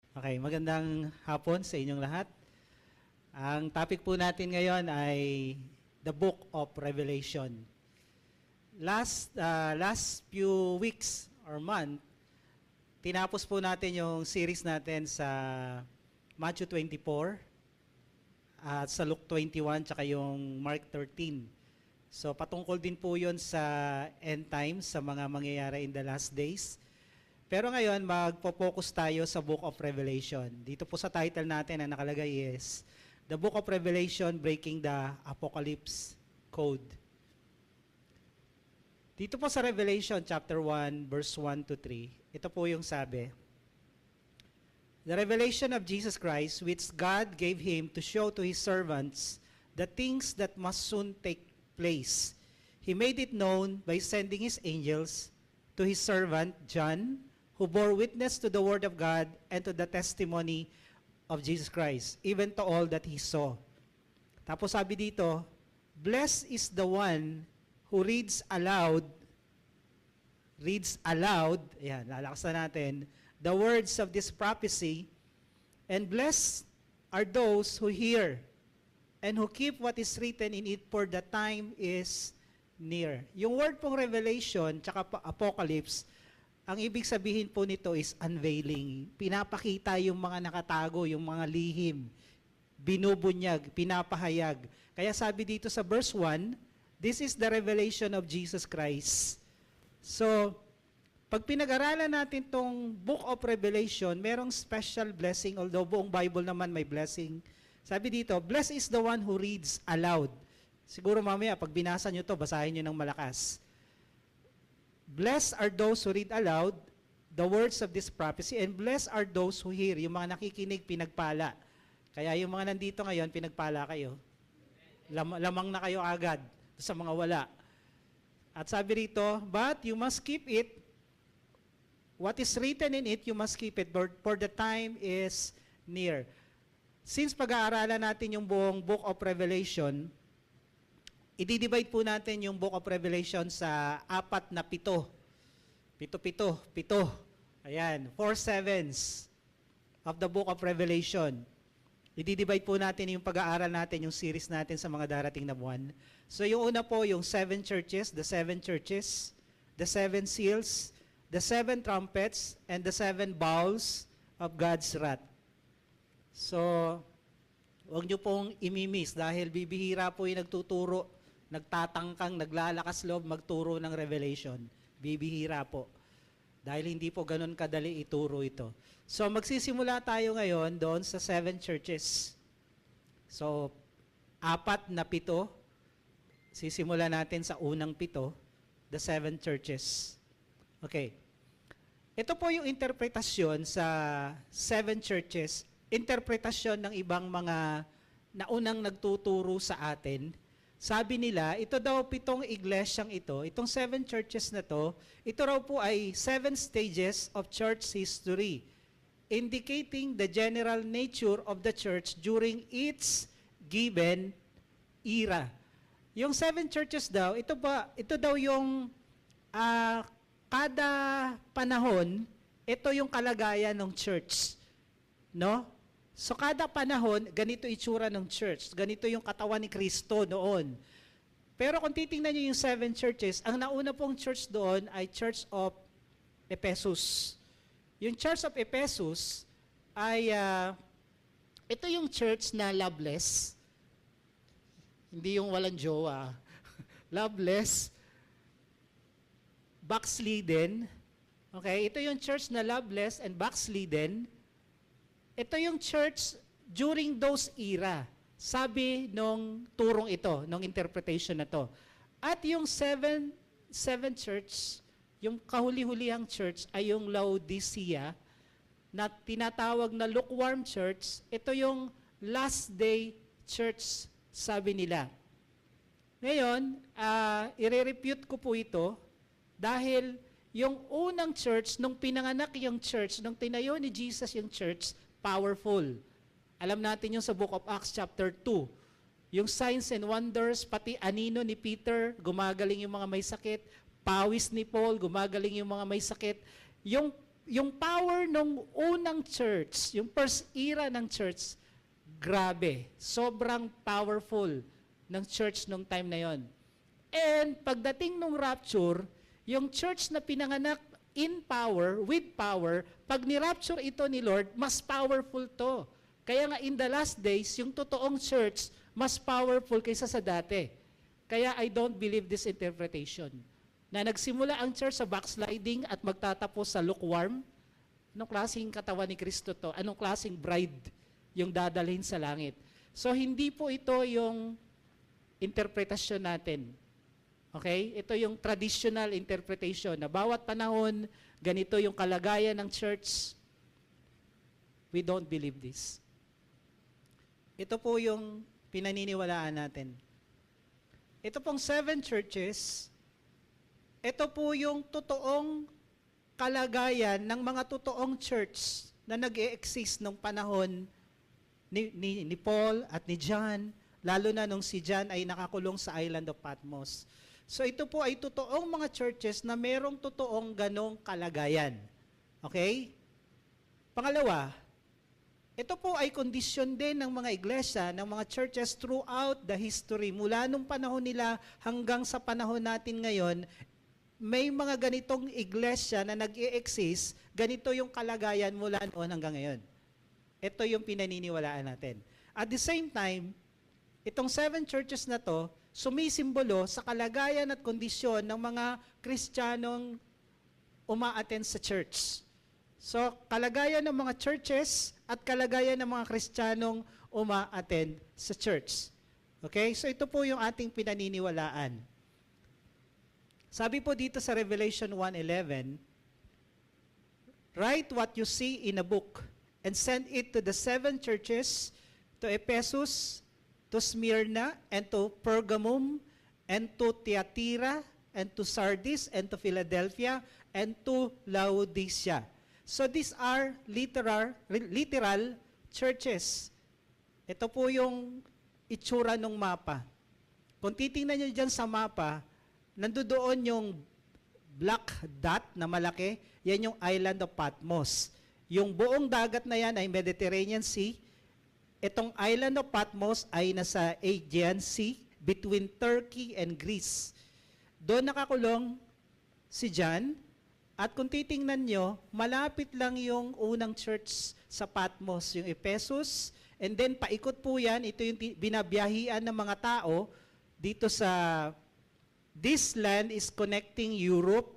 Okay, magandang hapon sa inyong lahat. Ang topic po natin ngayon ay the Book of Revelation. Last few weeks or month, tinapos po natin yung series natin sa Matthew 24 at sa Luke 21 tsaka yung Mark 13. So patungkol din po yun sa end times, sa mga mangyayari in the last days. Pero ngayon, magpo-focus tayo sa Book of Revelation. Dito po sa title natin ang nakalagay is The Book of Revelation Breaking the Apocalypse Code. Dito po sa Revelation chapter 1, verse 1 to 3, ito po yung sabi. The revelation of Jesus Christ, which God gave Him to show to His servants the things that must soon take place. He made it known by sending His angels to His servant John, who bore witness to the word of God and to the testimony of Jesus Christ, even to all that he saw. Tapos sabi dito, blessed is the one who reads aloud, ayan, lalakas na natin, the words of this prophecy, and blessed are those who hear and who keep what is written in it, for the time is near. Yung word pong revelation, tsaka apocalypse, ang ibig sabihin po nito is unveiling. Pinapakita yung mga nakatago, yung mga lihim. Binubunyag, pinapahayag. Kaya sabi dito sa verse 1, this is the revelation of Jesus Christ. So, pag pinag-aralan natin tong Book of Revelation, merong special blessing, although buong Bible naman may blessing. Sabi dito, blessed is the one who reads aloud. Siguro mamaya, pag binasa nyo to, basahin nyo ng malakas. Blessed are those who read aloud the words of this prophecy, and blessed are those who hear. Yung mga nakikinig, pinagpala. Kaya yung mga nandito ngayon, pinagpala kayo. Lamang na kayo agad sa mga wala. At sabi rito, but you must keep it. What is written in it, you must keep it, for the time is near. Since pag-aaralan natin yung buong Book of Revelation, i-divide po natin yung Book of Revelation sa 4 na 7. 7. Ayan, 4 sevens of the Book of Revelation. I-divide po natin yung pag-aaral natin, yung series natin sa mga darating na buwan. So yung una po, yung 7 churches, the 7 churches, the 7 seals, the 7 trumpets, and the 7 bowls of God's wrath. So, huwag nyo pong imimiss dahil bibihira po yung nagtuturo, nagtatangkang, naglalakas loob magturo ng revelation. Bibihira po. Dahil hindi po ganun kadali ituro ito. So magsisimula tayo ngayon doon sa 7 churches. So 4 na 7. Sisimula natin sa unang 7, the 7 churches. Okay. Ito po yung interpretasyon sa 7 churches. Interpretasyon ng ibang mga naunang nagtuturo sa atin. Sabi nila, ito daw 7 iglesyang ito, itong 7 churches na to, ito raw po ay 7 stages of church history, indicating the general nature of the church during its given era. Yung 7 churches daw, ito daw yung kada panahon, ito yung kalagayan ng church. No? So kada panahon, ganito itsura ng church. Ganito yung katawan ni Kristo noon. Pero kung titingnan nyo yung 7 churches, ang nauna pong church doon ay Church of Ephesus. Yung Church of Ephesus ay, ito yung church na loveless. Hindi yung walang jowa. Loveless. Backslidden. Okay, ito yung church na loveless and backslidden. Ito yung church during those era. Sabi nung turong ito, nung interpretation na to. At yung 7 church, yung kahuli-hulihang church ay yung Laodicea na tinatawag na lukewarm church. Ito yung last day church, sabi nila. Ngayon, i-refute ko po ito dahil yung unang church, nung pinanganak yung church, nung tinayo ni Jesus yung church, powerful. Alam natin yung sa Book of Acts chapter 2. Yung signs and wonders, pati anino ni Peter, gumagaling yung mga may sakit. Pawis ni Paul, gumagaling yung mga may sakit. Yung yung power ng unang church, yung first era ng church, grabe. Sobrang powerful ng church nung time na yon. And pagdating nung rapture, yung church na pinanganak in power, with power, pag ni-rapture ito ni Lord, mas powerful to. Kaya nga in the last days, yung totoong church, mas powerful kaysa sa dati. Kaya I don't believe this interpretation. Na nagsimula ang church sa backsliding at magtatapos sa lukewarm. Anong klaseng katawan ni Kristo to? Anong klaseng bride yung dadalhin sa langit? So hindi po ito yung interpretasyon natin. Okay? Ito yung traditional interpretation na bawat panahon, ganito yung kalagayan ng church. We don't believe this. Ito po yung pinaniniwalaan natin. Ito pong 7 churches, ito po yung totoong kalagayan ng mga totoong church na nag-e-exist nung panahon ni Paul at ni John, lalo na nung si John ay nakakulong sa island of Patmos. So ito po ay totoong mga churches na merong totoong ganong kalagayan. Okay? Pangalawa, ito po ay kondisyon din ng mga iglesia, ng mga churches throughout the history. Mula nung panahon nila hanggang sa panahon natin ngayon, may mga ganitong iglesia na nag-i-exist, ganito yung kalagayan mula noon hanggang ngayon. Ito yung pinaniniwalaan natin. At the same time, itong 7 churches na to, sumisimbolo sa kalagayan at kondisyon ng mga Kristiyanong uma-attend sa church. So, kalagayan ng mga churches at kalagayan ng mga Kristiyanong uma-attend sa church. Okay? So, ito po yung ating pinaniniwalaan. Sabi po dito sa Revelation 1:11, "Write what you see in a book and send it to the 7 churches, to Ephesus, to Smyrna, and to Pergamum, and to Thyatira, and to Sardis, and to Philadelphia, and to Laodicea." So these are literal churches. Ito po yung itsura ng mapa. Kung titingnan nyo dyan sa mapa, nandoon yung black dot na malaki, yan yung island of Patmos. Yung buong dagat na yan ay Mediterranean Sea. Itong island of Patmos ay nasa Aegean Sea, between Turkey and Greece. Doon nakakulong si John. At kung titingnan nyo, malapit lang yung unang church sa Patmos, yung Ephesus. And then paikot po yan, ito yung binabiyahian ng mga tao dito sa, this land is connecting Europe,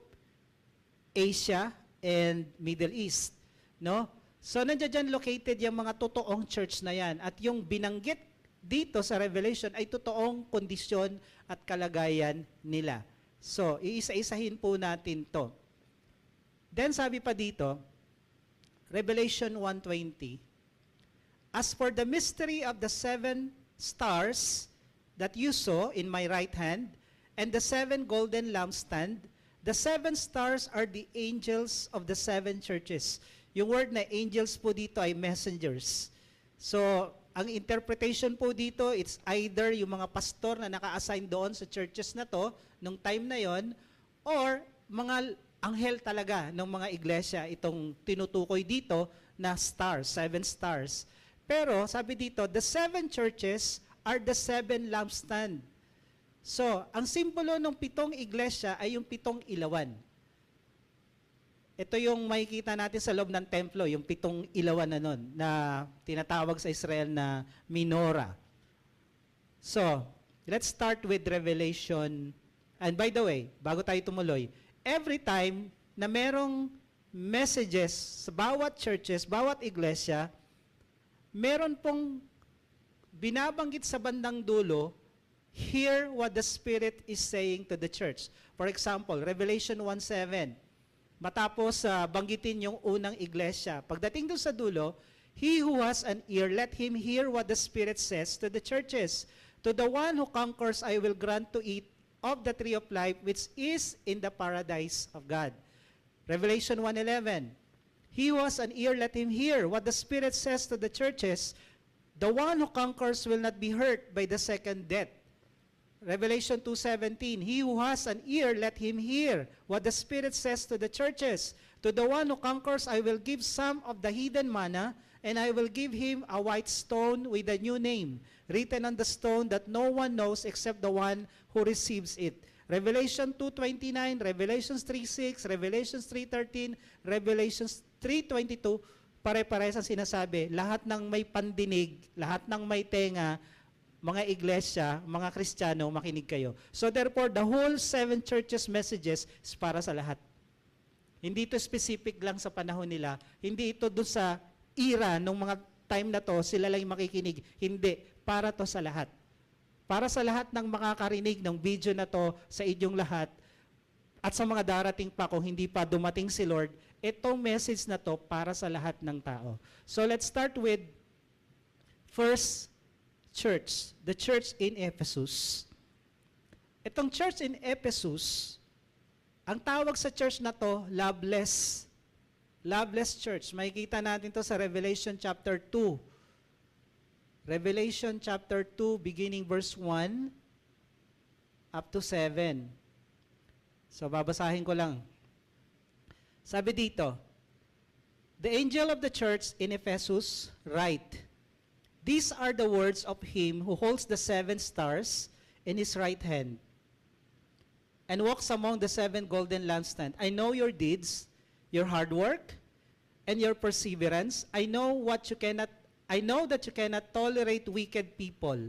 Asia, and Middle East. No? So nandiyan located yung mga totoong church na yan. At yung binanggit dito sa Revelation ay totoong kondisyon at kalagayan nila. So, iisa-isahin po natin to. Then sabi pa dito, Revelation 1:20, "As for the mystery of the 7 stars that you saw in my right hand, and the 7 golden lampstands, the 7 stars are the angels of the 7 churches." Yung word na angels po dito ay messengers. So, ang interpretation po dito, it's either yung mga pastor na naka-assign doon sa churches na to, nung time na yon, or mga anghel talaga ng mga iglesia, itong tinutukoy dito na stars, 7 stars. Pero sabi dito, the 7 churches are the 7 lampstands. So, ang simbolo ng 7 iglesia ay yung 7 ilawan. Ito yung makikita natin sa loob ng templo, yung 7 ilawan na nun, na tinatawag sa Israel na menorah. So, let's start with Revelation. And by the way, bago tayo tumuloy, every time na merong messages sa bawat churches, bawat iglesia, meron pong binabanggit sa bandang dulo, hear what the Spirit is saying to the church. For example, Revelation 1:7, matapos banggitin yung unang iglesia, pagdating doon sa dulo, "He who has an ear, let him hear what the Spirit says to the churches. To the one who conquers, I will grant to eat of the tree of life, which is in the paradise of God." Revelation 1:11, "He who has an ear, let him hear what the Spirit says to the churches. The one who conquers will not be hurt by the second death." Revelation 2:17, he who has an ear, let him hear what the Spirit says to the churches. To the one who conquers, I will give some of the hidden manna, and I will give him a white stone with a new name, written on the stone that no one knows except the one who receives it. Revelation 2:29, Revelations 3:6, Revelations 3:13, Revelations 3:22, pare-parehas ang sinasabi, lahat ng may pandinig, lahat ng may tenga, mga iglesia, mga Kristiyano, makinig kayo. So therefore, the whole 7 churches messages is para sa lahat. Hindi ito specific lang sa panahon nila. Hindi ito doon sa era ng mga time na to, sila lang yung makikinig. Hindi. Para to sa lahat. Para sa lahat ng makakarinig ng video na to sa inyong lahat at sa mga darating pa kung hindi pa dumating si Lord, itong message na to para sa lahat ng tao. So let's start with first church, the church in Ephesus. Itong church in Ephesus, ang tawag sa church na to, loveless. Loveless church. Makikita natin to sa Revelation chapter 2. Revelation chapter 2, beginning verse 1 up to 7. So babasahin ko lang. Sabi dito, the angel of the church in Ephesus write, these are the words of him who holds the 7 stars in his right hand and walks among the 7 golden lampstands. I know your deeds, your hard work, and your perseverance. I know that you cannot tolerate wicked people,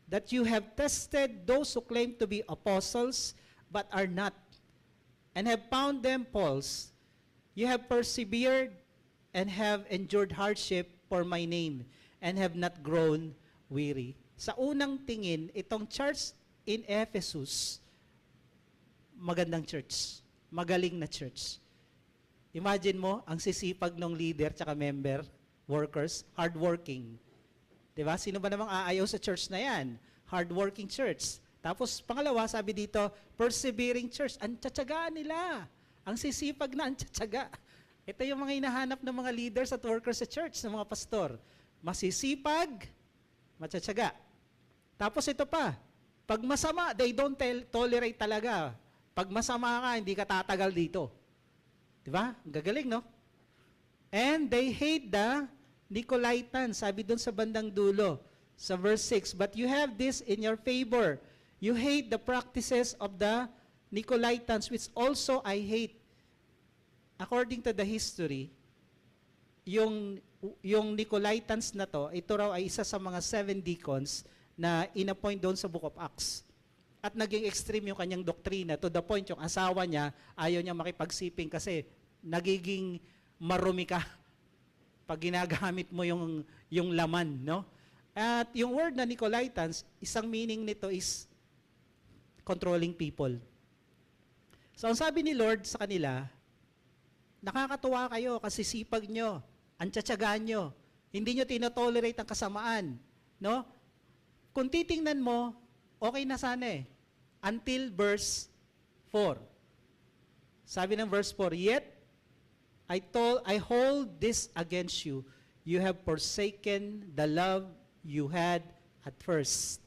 that you have tested those who claim to be apostles but are not, and have found them false. You have persevered and have endured hardship for my name, and have not grown weary. Sa unang tingin, itong church in Ephesus, magandang church, magaling na church. Imagine mo, ang sisipag ng leader tsaka member, workers, hardworking. Diba? Sino ba namang aayaw sa church na yan? Hardworking church. Tapos pangalawa, sabi dito, persevering church. Ang tsatsagaan nila. Ang sisipag na, ang tsatsaga. Ito yung mga hinahanap ng mga leaders at workers sa church, ng mga pastor. Masisipag, matsatsaga. Tapos ito pa, pag masama, they don't tolerate talaga. Pag masama ka, hindi ka tatagal dito. Diba? Gagaling, no? And they hate the Nicolaitans. Sabi doon sa bandang dulo, sa verse 6, but you have this in your favor. You hate the practices of the Nicolaitans, which also I hate. According to the history, yung Nicolaitans na to, ito raw ay isa sa mga 7 deacons na inappoint doon sa Book of Acts. At naging extreme yung kanyang doktrina to the point yung asawa niya ayaw niya makipagsiping kasi nagiging marumi ka pag ginagamit mo yung laman, no? At yung word na Nicolaitans, isang meaning nito is controlling people. So ang sabi ni Lord sa kanila, nakakatuwa kayo kasi sipag nyo, ang tsatsagaan nyo, hindi nyo tinotolerate ang kasamaan, no? Kung titingnan mo, okay na sana eh. Until verse 4. Sabi ng verse 4, yet I hold this against you. You have forsaken the love you had at first.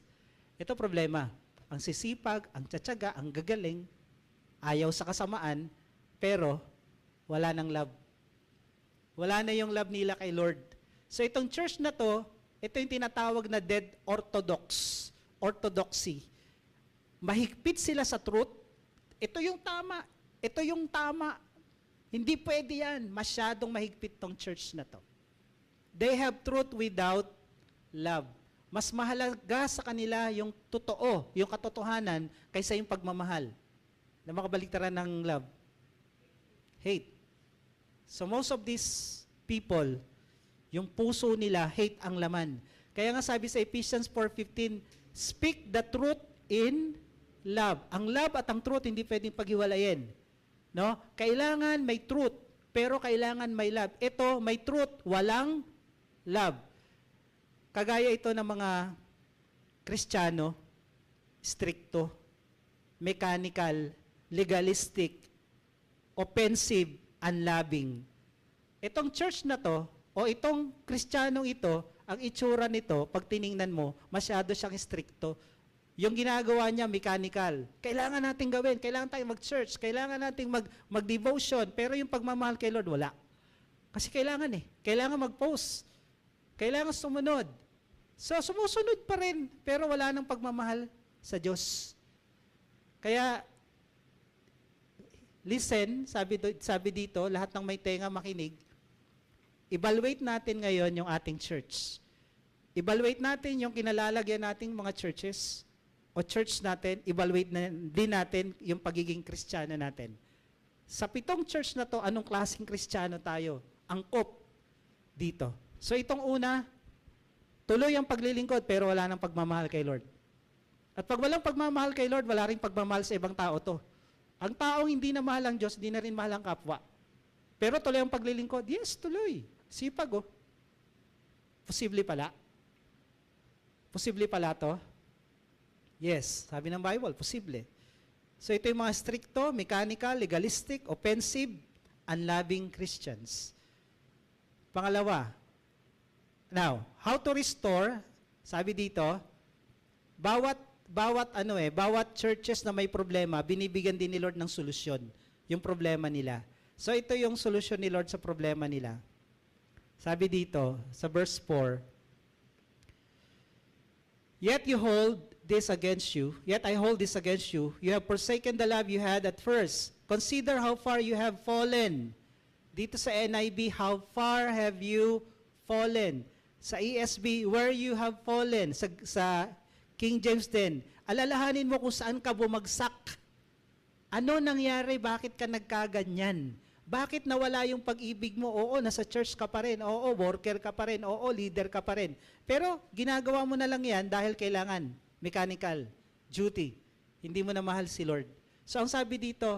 Ito problema. Ang sisipag, ang tsatsaga, ang gagaling, ayaw sa kasamaan, pero wala nang love. Wala na yung love nila kay Lord. So itong church na to, ito yung tinatawag na dead orthodoxy. Mahigpit sila sa truth. Ito yung tama. Ito yung tama. Hindi pwede yan. Masyadong mahigpit tong church na to. They have truth without love. Mas mahalaga sa kanila yung totoo, yung katotohanan, kaysa yung pagmamahal. Na makabaliktaran ng love. Hate. So most of these people, yung puso nila, hate ang laman. Kaya nga sabi sa Ephesians 4:15, speak the truth in love. Ang love at ang truth hindi pwedeng paghiwalayin. No? Kailangan may truth, pero kailangan may love. Ito, may truth, walang love. Kagaya ito ng mga Kristiyano, stricto, mechanical, legalistic, offensive, unloving. Itong church na to, o itong Kristiyanong ito, ang itsura nito, pag tiningnan mo, masyado siyang stricto. Yung ginagawa niya, mechanical. Kailangan nating gawin, kailangan tayong mag-church, kailangan nating mag-devotion, pero yung pagmamahal kay Lord, wala. Kasi kailangan kailangan mag-post, kailangan sumunod. So, sumusunod pa rin, pero wala nang pagmamahal sa Diyos. Kaya, listen, sabi dito, lahat ng may tenga makinig, evaluate natin ngayon yung ating church. Evaluate natin yung kinalalagyan nating mga churches o church natin, evaluate din natin yung pagiging Kristiyano natin. Sa 7 church na to, anong klaseng Kristiyano tayo? Angkop dito. So itong una, tuloy ang paglilingkod pero wala nang pagmamahal kay Lord. At pag walang pagmamahal kay Lord, wala ring pagmamahal sa ibang tao to. Ang taong hindi na mahal ang Diyos, hindi na rin mahal ang kapwa. Pero tuloy ang paglilingkod, yes, tuloy. Sipag Posible pala. Posible pala to? Yes, sabi ng Bible, posible. So ito yung mga stricto, mechanical, legalistic, offensive, unloving Christians. Pangalawa, now, how to restore, sabi dito, bawat churches na may problema, binibigyan din ni Lord ng solusyon, yung problema nila. So ito yung solusyon ni Lord sa problema nila. Sabi dito, sa verse 4, Yet I hold this against you. You have forsaken the love you had at first. Consider how far you have fallen. Dito sa NIV, how far have you fallen? Sa ESV, where you have fallen. Sa King James din, alalahanin mo kung saan ka bumagsak. Ano nangyari? Bakit ka nagkaganyan? Bakit nawala yung pag-ibig mo? Oo, nasa church ka pa rin. Oo, worker ka pa rin. Oo, leader ka pa rin. Pero ginagawa mo na lang yan dahil kailangan. Mechanical. Duty. Hindi mo na mahal si Lord. So ang sabi dito,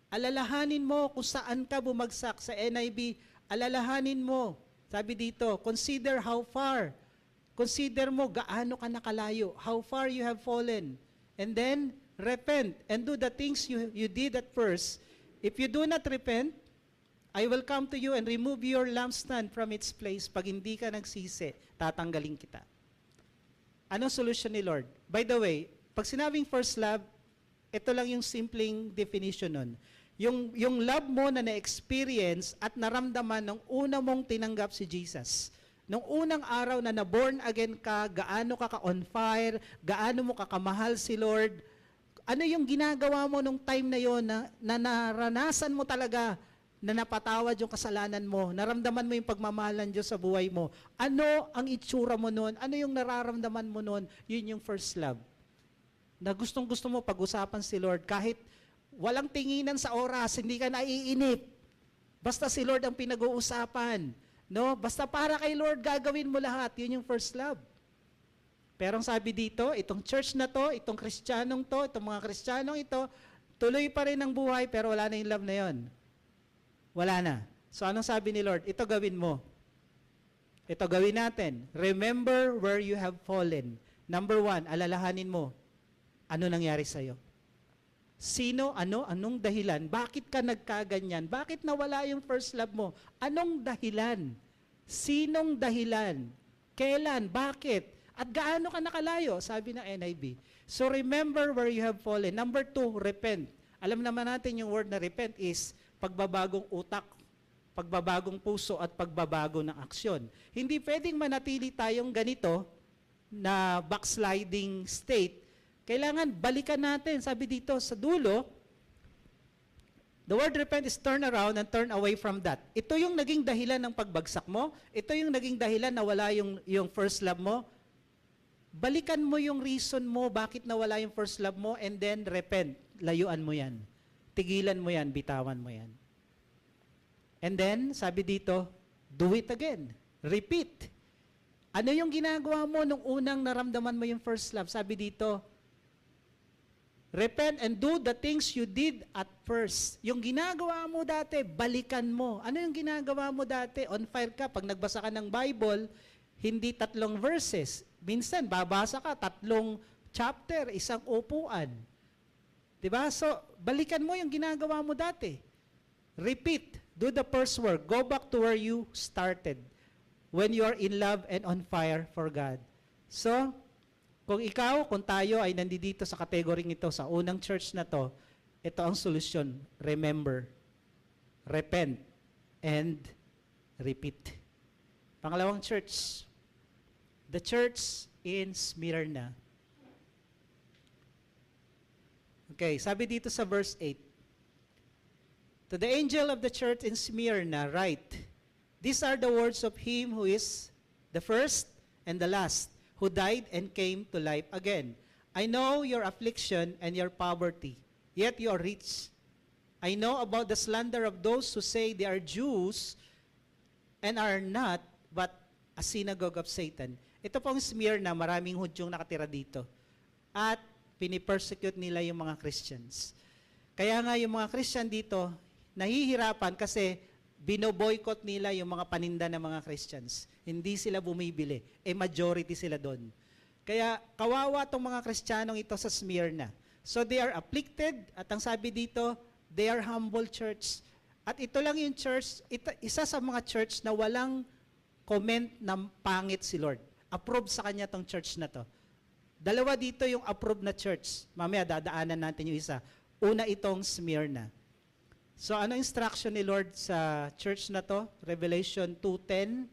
alalahanin mo kung saan ka bumagsak. Sa NIV, alalahanin mo. Sabi dito, consider how far. Consider mo gaano ka nakalayo. How far you have fallen. And then, repent and do the things you did at first. If you do not repent, I will come to you and remove your lampstand from its place. Pag hindi ka nagsisi, tatanggalin kita. Anong solution ni Lord? By the way, pag sinabing first love, ito lang yung simpleng definition nun. Yung love mo na na-experience at naramdaman nung una mong tinanggap si Jesus. Nung unang araw na na-born again ka, gaano ka ka-on fire, gaano mo kakamahal si Lord, ano yung ginagawa mo nung time na yon na naranasan mo talaga na napatawad yung kasalanan mo, naramdaman mo yung pagmamahal ng Diyos sa buhay mo, ano ang itsura mo noon, ano yung nararamdaman mo noon, yun yung first love. Na gustong-gusto mo pag-usapan si Lord, kahit walang tinginan sa oras, hindi ka naiinip. Basta si Lord ang pinag-uusapan. No? Basta para kay Lord, gagawin mo lahat. Yun yung first love. Pero ang sabi dito, itong church na to, itong Kristiyanong to, itong mga Kristiyanong ito, tuloy pa rin ang buhay, pero wala na yung love na yon. Wala na. So anong sabi ni Lord? Ito gawin mo. Ito gawin natin. Remember where you have fallen. Number 1, alalahanin mo. Ano nangyari sa'yo? Sino, anong dahilan? Bakit ka nagkaganyan? Bakit nawala yung first love mo? Anong dahilan? Sinong dahilan? Kailan? Bakit? At gaano ka nakalayo? Sabi ng NIV. So remember where you have fallen. Number 2, repent. Alam naman natin yung word na repent is pagbabagong utak, pagbabagong puso at pagbabago ng aksyon. Hindi pwedeng manatili tayong ganito na backsliding state. Kailangan balikan natin. Sabi dito sa dulo, the word repent is turn around and turn away from that. Ito yung naging dahilan ng pagbagsak mo. Ito yung naging dahilan na wala yung first love mo. Balikan mo yung reason mo bakit nawala yung first love mo and then repent. Layuan mo yan. Tigilan mo yan, bitawan mo yan. And then, sabi dito, do it again. Repeat. Ano yung ginagawa mo nung unang naramdaman mo yung first love? Sabi dito, repent and do the things you did at first. Yung ginagawa mo dati, balikan mo. Ano yung ginagawa mo dati? On fire ka. Pag nagbasa ka ng Bible, hindi 3 verses. Minsan, babasa ka 3 chapter, 1 upuan. Diba? So, balikan mo yung ginagawa mo dati. Repeat. Do the first work. Go back to where you started when you are in love and on fire for God. So, kung tayo ay nandito sa kategoring ito, sa unang church na to, ito ang solusyon. Remember, repent, and repeat. Pangalawang church, the church in Smyrna. Okay, sabi dito sa verse 8, to the angel of the church in Smyrna write, these are the words of him who is the first and the last, who died and came to life again. I know your affliction and your poverty, yet you are rich. I know about the slander of those who say they are Jews and are not, but a synagogue of Satan. Ito pong Smyrna, maraming Hudyong nakatira dito. At pinipersecute nila yung mga Christians. Kaya nga yung mga Christian dito, nahihirapan kasi binoboycott nila yung mga paninda ng mga Christians. Hindi sila bumibili. Majority sila doon. Kaya kawawa tong mga Kristiyanong ito sa Smyrna. So they are afflicted, at ang sabi dito, they are humble church. At ito lang yung church, isa sa mga church na walang comment na pangit si Lord. Approve sa kanya tong church na to. Dalawa dito yung approved na church. Mamaya dadaanan natin yung isa. Una itong Smyrna. So ano instruction ni Lord sa church na to? Revelation 2:10.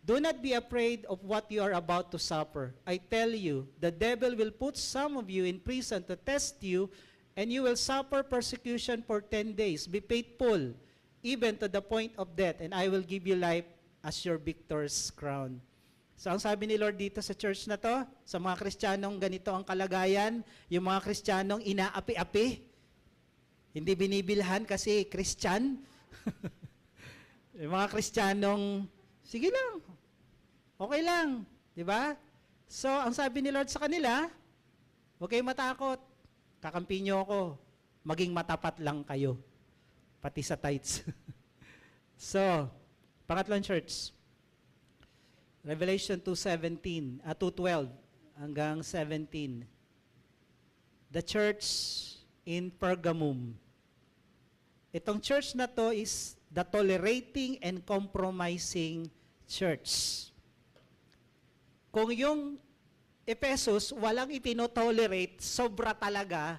Do not be afraid of what you are about to suffer. I tell you, the devil will put some of you in prison to test you, and you will suffer persecution for 10 days. Be faithful, even to the point of death, and I will give you life as your victor's crown. So ang sabi ni Lord dito sa church na to, sa mga Kristiyanong ganito ang kalagayan, yung mga Kristiyanong inaapi-api, hindi binibilhan kasi Christian. Yung mga Kristiyanong, sige lang, okay lang, di ba? So, ang sabi ni Lord sa kanila, huwag kayong matakot, kakampi niyo ako, maging matapat lang kayo, pati sa tithes. So, pangatlong church, Revelation 2:12 hanggang 17. The church in Pergamum. Itong church na to is the tolerating and compromising church. Kung yung Ephesus walang itinotolerate, sobra talaga,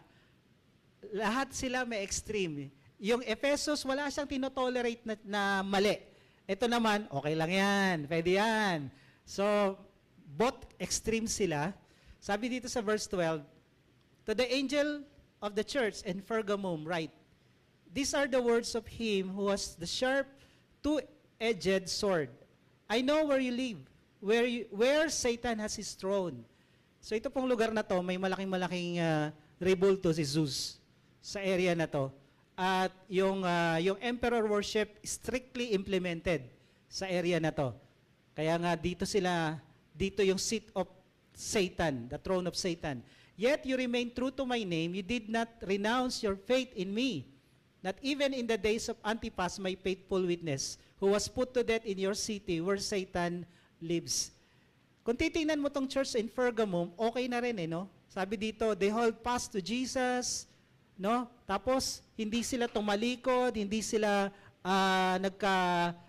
lahat sila may extreme. Yung Ephesus wala siyang tinotolerate na mali. Ito naman, okay lang yan, pwede yan. So, both extreme sila. Sabi dito sa verse 12, to the angel of the church in Pergamum write, these are the words of him who has the sharp, two-edged sword. I know where you live, where Satan has his throne. So ito pong lugar na to, may malaking rebulto si Zeus sa area na to. At yung emperor worship strictly implemented sa area na to. Kaya nga dito yung seat of Satan, the throne of Satan. Yet you remain true to my name, you did not renounce your faith in me, not even in the days of Antipas, my faithful witness, who was put to death in your city where Satan lives. Kung titingnan mo tong church in Pergamum, okay na rin no? Sabi dito, they hold fast to Jesus, no? Tapos, hindi sila tumalikod, hindi sila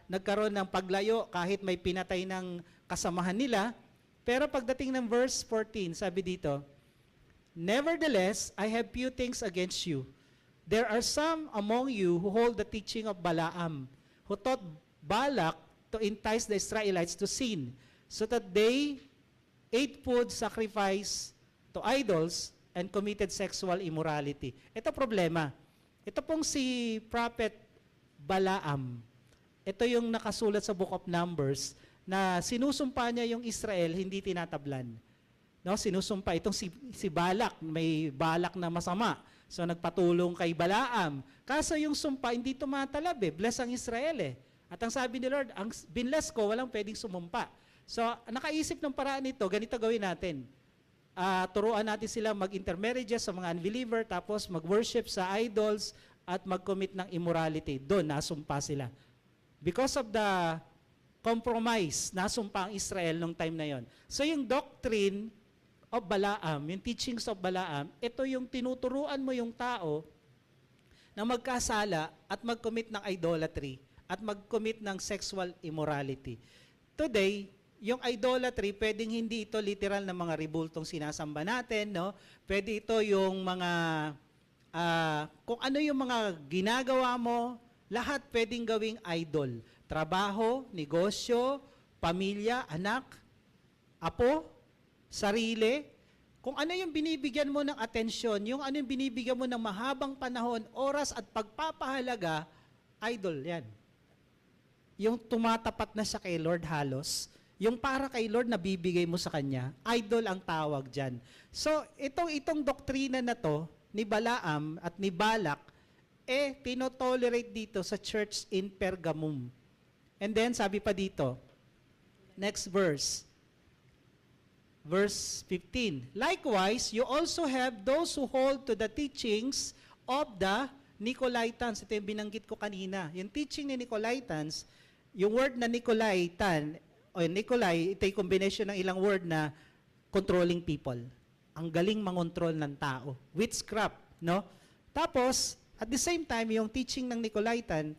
nagkaroon ng paglayo kahit may pinatay ng kasamahan nila. Pero pagdating ng verse 14, sabi dito, nevertheless, I have few things against you. There are some among you who hold the teaching of Balaam, who taught Balak to entice the Israelites to sin, so that they ate food sacrificed to idols and committed sexual immorality. Ito problema. Ito pong si Prophet Balaam. Ito yung nakasulat sa Book of Numbers na sinusumpa niya yung Israel, hindi tinatablan. No, sinusumpa itong si Balak, may Balak na masama. So nagpatulong kay Balaam. Kaso yung sumpa hindi tumatalab bless ang Israel At ang sabi ni Lord, ang binless ko, walang pwedeng sumumpa. So nakaisip ng paraan nito, ganito gawin natin. Turuan natin sila mag-intermarriage sa mga unbeliever, tapos mag-worship sa idols at mag-commit ng immorality. Doon, nasumpa sila. Because of the compromise, nasumpa ang Israel nung time na yon. So yung doctrine of Balaam, yung teachings of Balaam, ito yung tinuturuan mo yung tao na magkasala at mag-commit ng idolatry at mag-commit ng sexual immorality. Today, yung idolatry, pwedeng hindi ito literal na mga ribultong sinasamba natin, no? Pwede ito yung mga, kung ano yung mga ginagawa mo, lahat pwedeng gawing idol. Trabaho, negosyo, pamilya, anak, apo, sarili. Kung ano yung binibigyan mo ng atensyon, yung ano yung binibigyan mo ng mahabang panahon, oras at pagpapahalaga, idol yan. Yung tumatapat na siya kay Lord halos, yung para kay Lord na bibigay mo sa Kanya, idol ang tawag dyan. So, itong doktrina na to, ni Balaam at ni Balak, tinotolerate dito sa church in Pergamum. And then, sabi pa dito, next verse, verse 15. Likewise, you also have those who hold to the teachings of the Nicolaitans. Ito yung binanggit ko kanina. Yung teaching ni Nicolaitans, yung word na Nicolaitan, o Nicolai, ito yung combination ng ilang word na controlling people. Ang galing mangontrol ng tao. Witchcraft, no? Tapos, at the same time, yung teaching ng Nicolaitan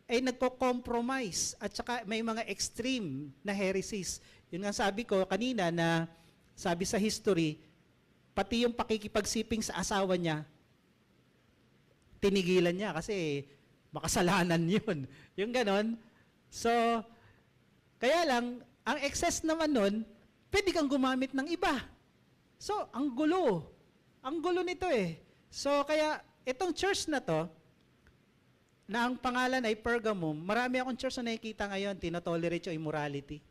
ay nagko-compromise at saka may mga extreme na heresies. Yun nga sabi ko kanina na sabi sa history, pati yung pakikipagsiping sa asawa niya, tinigilan niya kasi makasalanan yun. Yung ganon. So, kaya lang, ang excess naman nun, pwede kang gumamit ng iba. So, ang gulo. Ang gulo nito eh. So, kaya, itong church na to, na ang pangalan ay Pergamum, marami akong church na nakikita ngayon, tinotolerate yung immorality.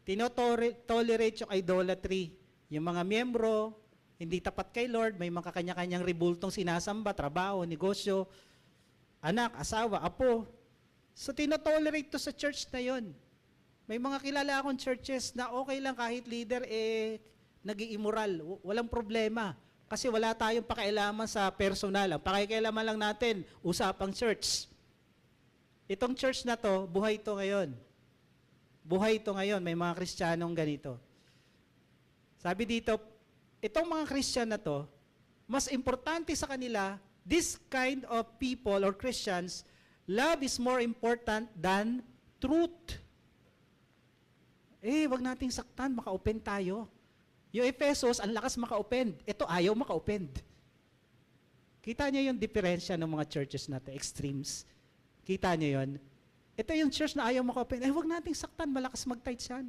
Tinotolerate yung idolatry. Yung mga miyembro, hindi tapat kay Lord, may mga kanya-kanyang ribultong sinasamba, trabaho, negosyo, anak, asawa, apo. So, tinotolerate to sa church na yon. May mga kilala akong churches na okay lang kahit leader, nag-i-immoral. Walang problema. Kasi wala tayong pakialaman sa personal. Ang pakikialaman lang natin, usapang church. Itong church na to, buhay to ngayon. Buhay to ngayon. May mga Kristiyanong ganito. Sabi dito, itong mga Christian na to, mas importante sa kanila, this kind of people or Christians, love is more important than truth. Wag nating saktan, maka-open tayo. Yung Efesos, ang lakas maka-open. Ito, ayaw maka-open. Kita niyo yung diferensya ng mga churches natin, extremes. Kita niyo yun? Ito yung church na ayaw maka-open. Wag nating saktan, malakas mag-tithe yan.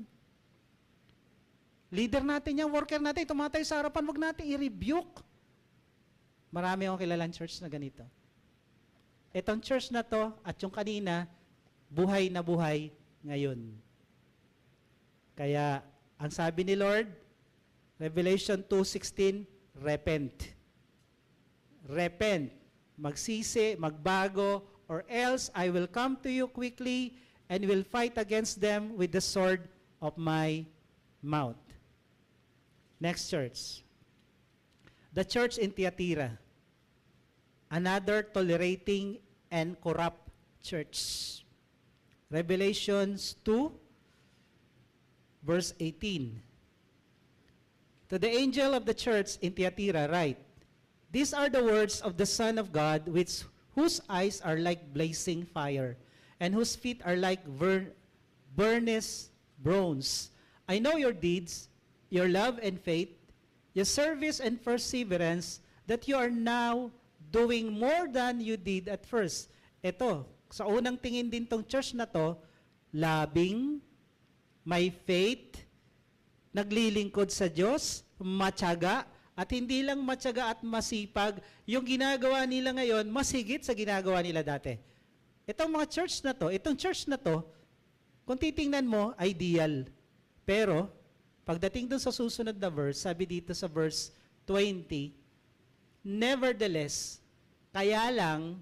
Leader natin yan, worker natin, tumatayo sa harapan, wag nating i-rebuke. Marami akong kilalang church na ganito. Itong church na to, at yung kanina, buhay na buhay ngayon. Kaya, ang sabi ni Lord, Revelation 2:16, repent. Repent. Magsisi, magbago, or else I will come to you quickly and will fight against them with the sword of my mouth. Next church. The church in Thyatira. Another tolerating and corrupt church. Revelations 2, verse 18. To the angel of the church in Thyatira write, these are the words of the Son of God, whose eyes are like blazing fire, and whose feet are like burnished bronze. I know your deeds, your love and faith, your service and perseverance, that you are now doing more than you did at first. Ito, sa unang tingin din tong church na to, loving, may faith, naglilingkod sa Diyos, matyaga, at hindi lang matyaga at masipag, yung ginagawa nila ngayon, mas higit sa ginagawa nila dati. Itong mga church na to, itong church na to, kung titingnan mo, ideal. Pero, pagdating dun sa susunod na verse, sabi dito sa verse 20, nevertheless, kaya lang,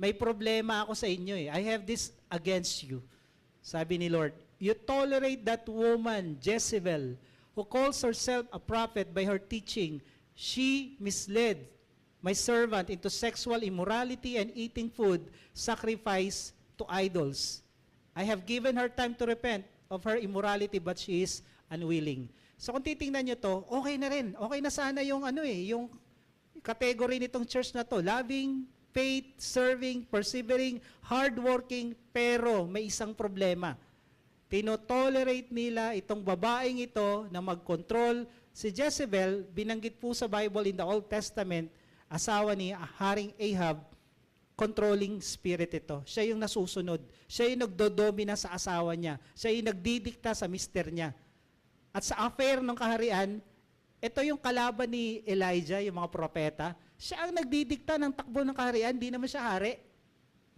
may problema ako sa inyo eh. I have this against you. Sabi ni Lord, you tolerate that woman, Jezebel, who calls herself a prophet by her teaching. She misled my servant into sexual immorality and eating food sacrificed to idols. I have given her time to repent of her immorality, but she is unwilling. So kung titingnan nyo to, okay na rin. Okay na sana yung yung category nitong church na to. Loving, faith, serving, persevering, hardworking, pero may isang problema. Tinotolerate nila itong babaeng ito na mag-control. Si Jezebel, binanggit po sa Bible in the Old Testament, asawa ni Haring Ahab, controlling spirit ito. Siya yung nasusunod. Siya yung nagdodomina sa asawa niya. Siya yung nagdidikta sa mister niya. At sa affair ng kaharian, ito yung kalaban ni Elijah, yung mga propeta. Siya ang nagdidikta ng takbo ng kaharian, hindi naman siya hari.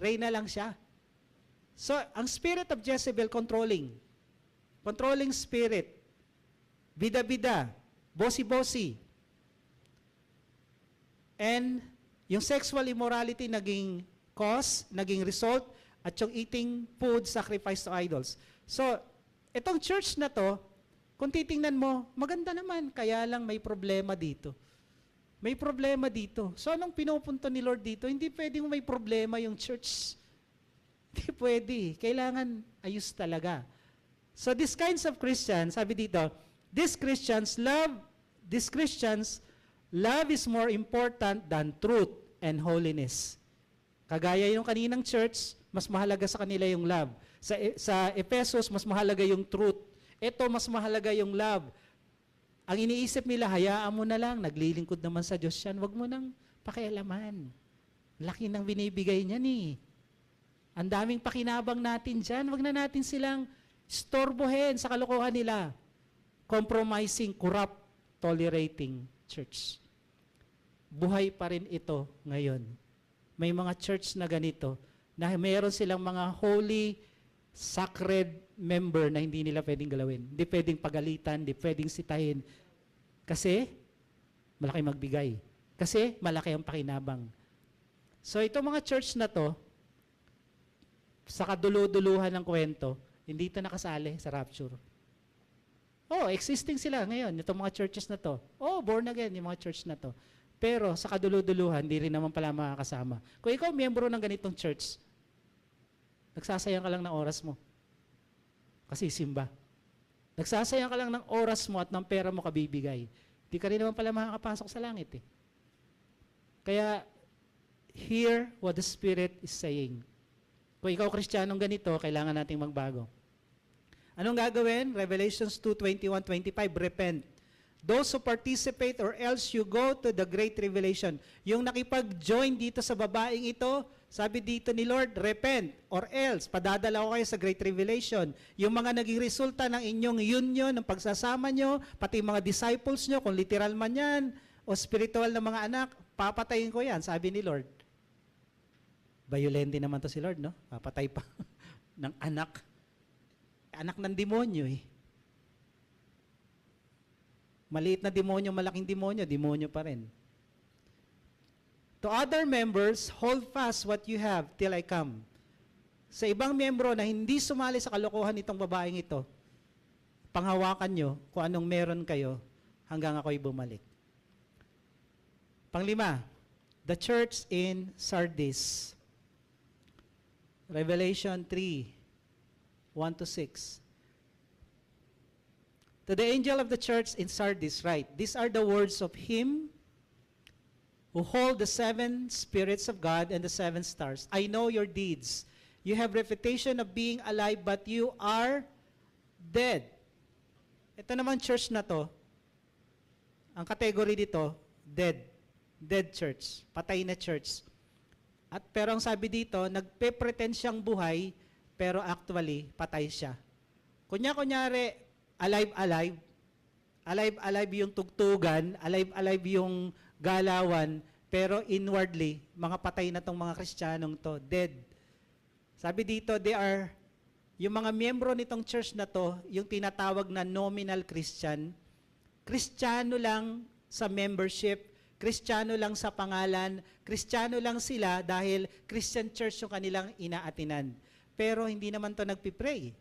Reyna lang siya. So, ang spirit of Jezebel, controlling. Controlling spirit. Bida-bida. Bossy-bossy. And yung sexual immorality naging cause, naging result, at yung eating food sacrificed to idols. So, itong church na to, kung titingnan mo, maganda naman, kaya lang may problema dito. May problema dito. So, anong pinupunto ni Lord dito? Hindi pwedeng may problema yung church. Hindi pwede. Kailangan ayos talaga. So, these kinds of Christians, sabi dito, these Christians, love is more important than truth and holiness. Kagaya yung kaninang church, mas mahalaga sa kanila yung love. Sa Ephesus, mas mahalaga yung truth. Ito, mas mahalaga yung love. Ang iniisip nila, hayaan mo na lang, naglilingkod naman sa Diyos yan, wag mo nang pakialaman. Laki ng binibigay niya ni. Ang daming pakinabang natin dyan, wag na natin silang istorbohin sa kalokohan nila. Compromising, corrupt, tolerating church. Buhay pa rin ito ngayon. May mga church na ganito, na mayroon silang mga holy, sacred member na hindi nila pwedeng galawin. Hindi pwedeng pagalitan, hindi pwedeng sitahin. Kasi, malaki magbigay. Kasi, malaki ang pakinabang. So, itong mga church na to, sa kadulu-duluhan ng kwento, hindi ito nakasali sa rapture. Oh, existing sila ngayon, itong mga churches na to. Oh, born again, yung mga church na to. Pero sa kadulu-duluhan, hindi rin naman pala makakasama. Kung ikaw miyembro ng ganitong church, nagsasayang ka lang ng oras mo. Kasi simba. Nagsasayang ka lang ng oras mo at ng pera mo kabibigay. Hindi ka rin naman pala makakapasok sa langit eh. Kaya, hear what the Spirit is saying. Kung ikaw Kristiyanong ganito, kailangan nating magbago. Anong gagawin? Revelations 2:21-25, repent. Those who participate or else you go to the great revelation. Yung nakipag-join dito sa babaeng ito, sabi dito ni Lord, repent or else, padadala ko kayo sa great revelation. Yung mga naging resulta ng inyong union, ng pagsasama nyo, pati mga disciples nyo, kung literal man yan, o spiritual na mga anak, papatayin ko yan, sabi ni Lord. Violente naman to si Lord, no? Papatay pa ng anak. Anak ng demonyo eh. Maliit na demonyo, malaking demonyo, demonyo pa rin. To other members, hold fast what you have till I come. Sa ibang membro na hindi sumali sa kalokohan nitong babaeng ito, panghawakan nyo kung anong meron kayo hanggang ako'y bumalik. Panglima, the church in Sardis. Revelation 3:1-6. To the angel of the church in Sardis write, these are the words of him who hold the 7 spirits of God and the 7 stars. I know your deeds. You have reputation of being alive, but you are dead. Ito naman church na to, ang category dito, dead. Dead church. Patay na church. Pero ang sabi dito, nagpe-pretend siyang buhay, pero actually, patay siya. Kunyari, alive yung tugtugan, alive yung galawan, pero inwardly, mga patay na tong mga Kristiyanong to, dead. Sabi dito, yung mga miyembro nitong church na to, yung tinatawag na nominal Christian, Kristiyano lang sa membership, Kristiyano lang sa pangalan, Kristiyano lang sila dahil Christian church yung kanilang inaatinan. Pero hindi naman to nagpipray.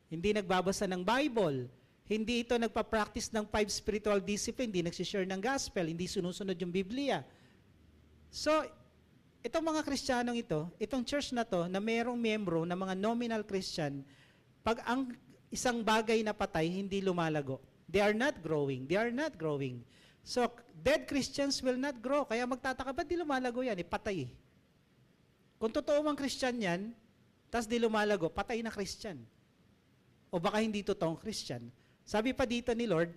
Hindi nagbabasa ng Bible. Hindi ito nagpa-practice ng 5 spiritual discipline, hindi nagsishare ng gospel, hindi sinusunod yung Biblia. So, itong mga Kristiyanong ito, itong church na to, na mayroong miyembro na mga nominal Christian, pag ang isang bagay na patay, hindi lumalago. They are not growing. They are not growing. So, dead Christians will not grow. Kaya magtataka, ba't di lumalago yan? Patay. Kung totoo mang Christian yan, tas di lumalago, patay na Christian. o baka hindi totoong Christian. Sabi pa dito ni Lord,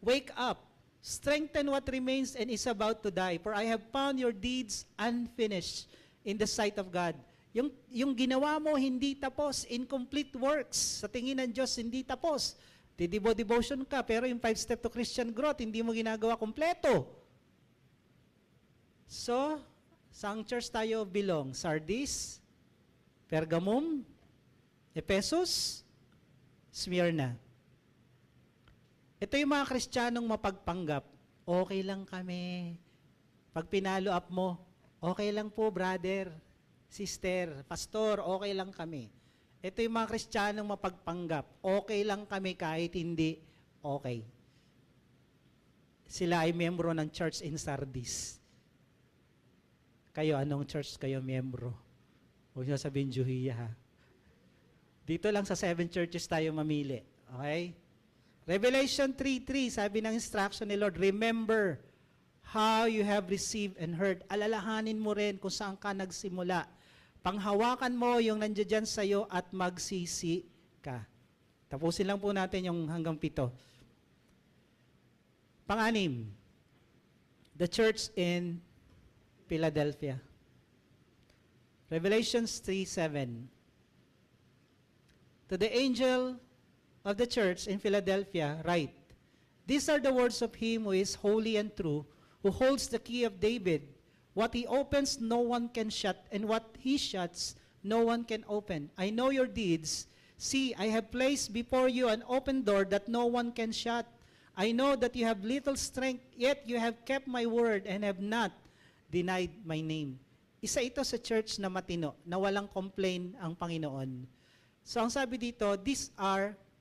wake up, strengthen what remains and is about to die, for I have found your deeds unfinished in the sight of God. Yung ginawa mo hindi tapos, incomplete works. Sa tingin ng Diyos, hindi tapos. Devotion ka, pero yung 5 step to Christian growth, hindi mo ginagawa kompleto. So, saang church tayo belong? Sardis, Pergamum, Ephesus, Smyrna. Ito yung mga Kristiyanong mapagpanggap. Okay lang kami. Pag pinalo up mo, okay lang po, brother, sister, pastor, okay lang kami. Ito yung mga Kristiyanong mapagpanggap. Okay lang kami kahit hindi okay. Sila ay miyembro ng church in Sardis. Kayo, anong church kayo miyembro? Huwag nyo sabihin Juhiya, ha? Dito lang sa 7 churches tayo mamili. Okay? Revelation 3:3, sabi ng instruction ni Lord, remember how you have received and heard. Alalahanin mo rin kung saan ka nagsimula. Panghawakan mo yung nandiyan sa'yo at magsisi ka. Tapusin lang po natin yung hanggang 7. Pang-6, the church in Philadelphia. Revelations 3:7. To the angel of the church in Philadelphia, write, these are the words of him who is holy and true, who holds the key of David. What he opens, no one can shut, and what he shuts, no one can open. I know your deeds. See, I have placed before you an open door that no one can shut. I know that you have little strength, yet you have kept my word and have not denied my name. Isa ito sa church na matino, na walang complain ang Panginoon. So ang sabi dito,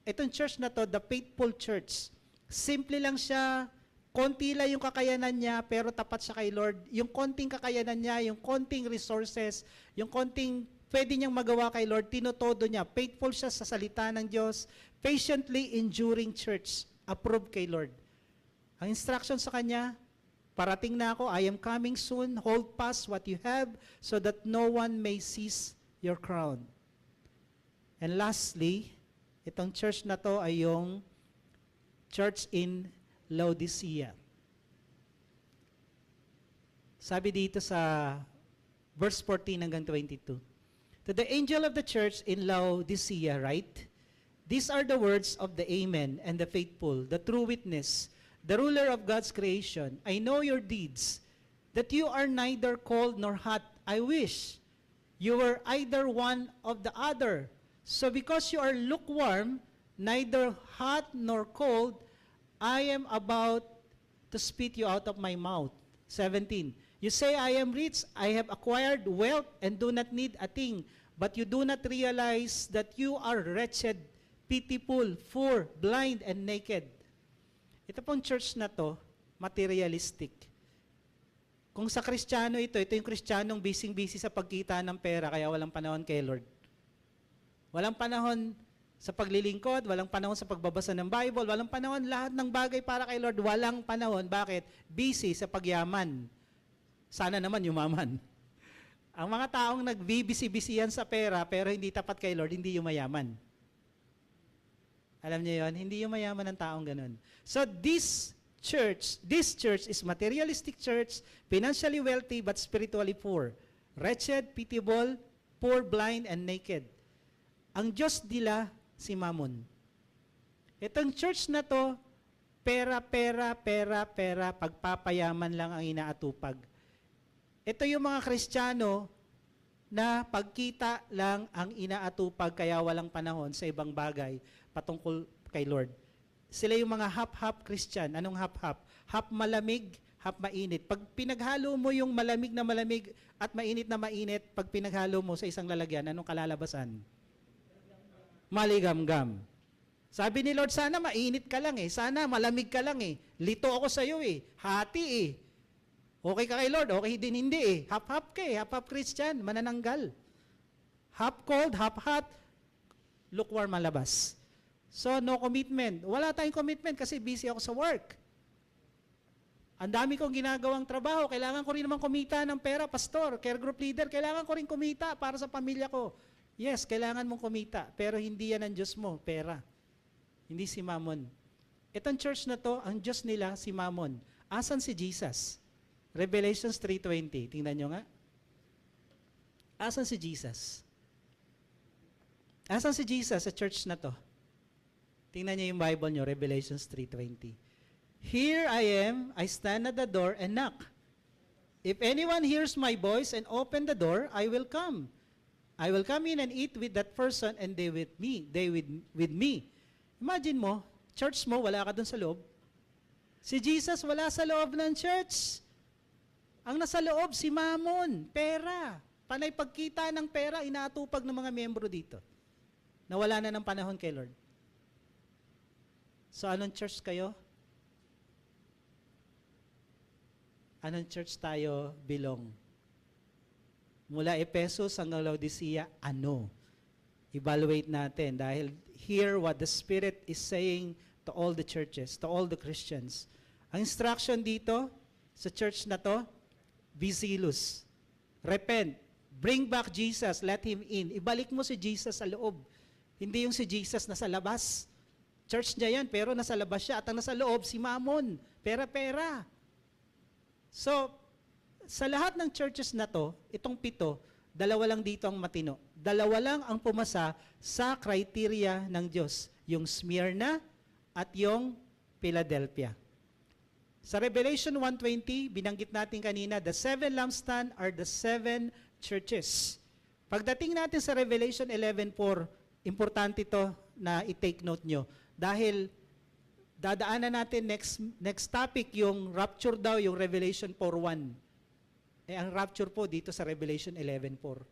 itong church na to, the faithful church. Simple lang siya, konti lang yung kakayanan niya, pero tapat siya kay Lord. Yung konting kakayanan niya, yung konting resources, yung konting pwede niyang magawa kay Lord, tinotodo niya. Faithful siya sa salita ng Diyos, patiently enduring church, approved kay Lord. Ang instruction sa kanya, parating na ako, I am coming soon, hold fast what you have, so that no one may seize your crown. And lastly, itong church na to ay yung church in Laodicea. Sabi dito sa verse 14 hanggang 22. To the angel of the church in Laodicea write, these are the words of the Amen and the faithful, the true witness, the ruler of God's creation. I know your deeds, that you are neither cold nor hot. I wish you were either one of the other. So because you are lukewarm, neither hot nor cold, I am about to spit you out of my mouth. 17. You say, I am rich, I have acquired wealth, and do not need a thing, but you do not realize that you are wretched, pitiful, poor, blind, and naked. Ito pong church na to, materialistic. Kung sa Kristiyano ito yung Kristiyanong busy sa pagkita ng pera, kaya walang panahon kay Lord. Walang panahon sa paglilingkod, walang panahon sa pagbabasa ng Bible, walang panahon lahat ng bagay para kay Lord, walang panahon. Bakit? Busy sa pagyaman. Sana naman yumaman. Ang mga taong nagbibisi-bisihan sa pera pero hindi tapat kay Lord, hindi yumayaman. Alam niyo yon, hindi yumayaman ng taong ganun. So this church is materialistic church, financially wealthy but spiritually poor. Wretched, pitiable, poor, blind, and naked. Ang Diyos nila, si Mammon. Itong church na to, pera, pagpapayaman lang ang inaatupag. Ito yung mga Kristiyano na pagkita lang ang inaatupag kaya walang panahon sa ibang bagay patungkol kay Lord. Sila yung mga half-half Christian. Anong half-half? Half malamig, half mainit. Pag pinaghalo mo yung malamig na malamig at mainit na mainit, pag pinaghalo mo sa isang lalagyan, anong kalalabasan? Maligamgam. Sabi ni Lord, sana mainit ka lang eh. Sana malamig ka lang eh. Lito ako sa iyo eh. Hati eh. Okay ka kay Lord, okay din hindi eh. Half-half ka eh. Half-half Christian, manananggal. Half cold, half hot, lukewarm malabas. So, no commitment. Wala tayong commitment kasi busy ako sa work. Ang dami kong ginagawang trabaho. Kailangan ko rin naman kumita ng pera, pastor, care group leader. Kailangan ko rin kumita para sa pamilya ko. Yes, kailangan mong kumita, pero hindi yan ang Diyos mo, pera. Hindi si Mammon. Itong church na to, ang Diyos nila, si Mammon. Asan si Jesus? Revelations 3:20. Tingnan nyo nga. Asan si Jesus? Asan si Jesus sa church na to? Tingnan niyo yung Bible nyo, Revelations 3:20. Here I am, I stand at the door and knock. If anyone hears my voice and open the door, I will come. I will come in and eat with that person and they with me. Imagine mo, church mo, wala ka dun sa loob. Si Jesus wala sa loob ng church. Ang nasa loob, si Mammon, pera. Panay pagkita ng pera, inaatupag ng mga miyembro dito. Nawala na ng panahon kay Lord. So anong church kayo? Anong church tayo belong? Mula Ephesus hanggang Laodicea, ano? Evaluate natin dahil hear what the Spirit is saying to all the churches, to all the Christians. Ang instruction dito sa church na to, be zealous. Repent. Bring back Jesus. Let Him in. Ibalik mo si Jesus sa loob. Hindi yung si Jesus na sa labas. Church niya yan, pero nasa labas siya. At ang nasa loob, si Mammon. Pera-pera. So, sa lahat ng churches na to, itong 7, 2 lang dito ang matino. 2 lang ang pumasa sa criteria ng Diyos. Yung Smyrna at yung Philadelphia. Sa Revelation 1:20, binanggit natin kanina, the 7 lampstands are the 7 churches. Pagdating natin sa Revelation 11:4, importante ito na i-take note nyo. Dahil dadaanan natin next topic, yung rapture daw, yung Revelation 4:1. Ang rapture po dito sa Revelation 11:4.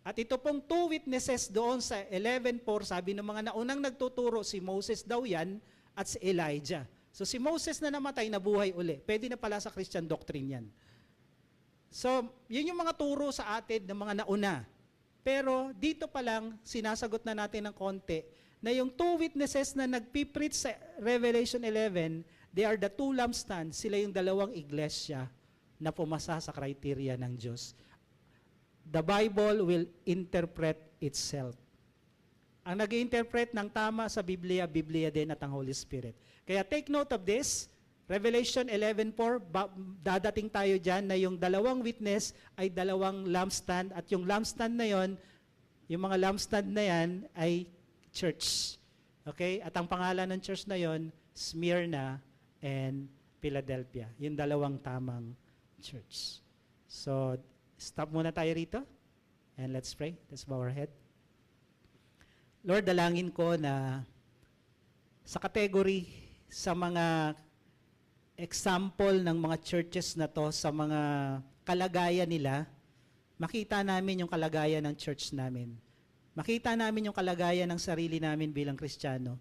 At ito pong 2 witnesses doon sa 11:4, sabi ng mga naunang nagtuturo, si Moses daw yan at si Elijah. So si Moses na namatay, nabuhay uli. Pwede na pala sa Christian doctrine yan. So, yun yung mga turo sa atin ng mga nauna. Pero dito pa lang, sinasagot na natin ng konti, na yung 2 witnesses na nagpipreach sa Revelation 11, they are the 2 lampstands, sila yung 2 iglesia na pumasa sa criteria ng Diyos. The Bible will interpret itself. Ang nag-interpret ng tama sa Biblia, Biblia din at ang Holy Spirit. Kaya take note of this, Revelation 11:4, dadating tayo dyan na yung 2 witness ay 2 lampstand at yung lampstand na yon, yung mga lampstand na yan ay church. Okay? At ang pangalan ng church na yon, Smyrna and Philadelphia. Yung 2 tamang church. So, stop muna tayo rito and let's pray. Let's bow our head. Lord, dalangin ko na sa category, sa mga example ng mga churches na to, sa mga kalagayan nila, makita namin yung kalagayan ng church namin. Makita namin yung kalagayan ng sarili namin bilang Kristiyano.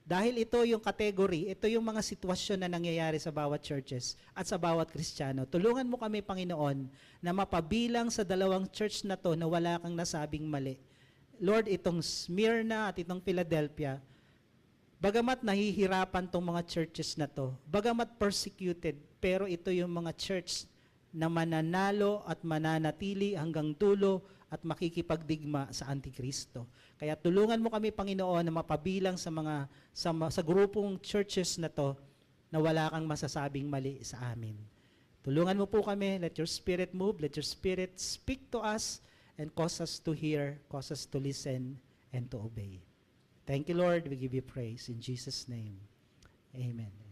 Dahil ito yung category, ito yung mga sitwasyon na nangyayari sa bawat churches at sa bawat Kristiyano. Tulungan mo kami, Panginoon, na mapabilang sa 2 church na to na wala kang nasabing mali. Lord, itong Smyrna at itong Philadelphia, bagamat nahihirapan tong mga churches na to, bagamat persecuted, pero ito yung mga church na mananalo at mananatili hanggang dulo at makikipagdigma sa Antikristo. Kaya tulungan mo kami, Panginoon, na mapabilang sa grupong churches na to na wala kang masasabing mali sa amin. Tulungan mo po kami, let your Spirit move, let your Spirit speak to us and cause us to hear, cause us to listen, and to obey. Thank you, Lord. We give you praise. In Jesus' name, amen.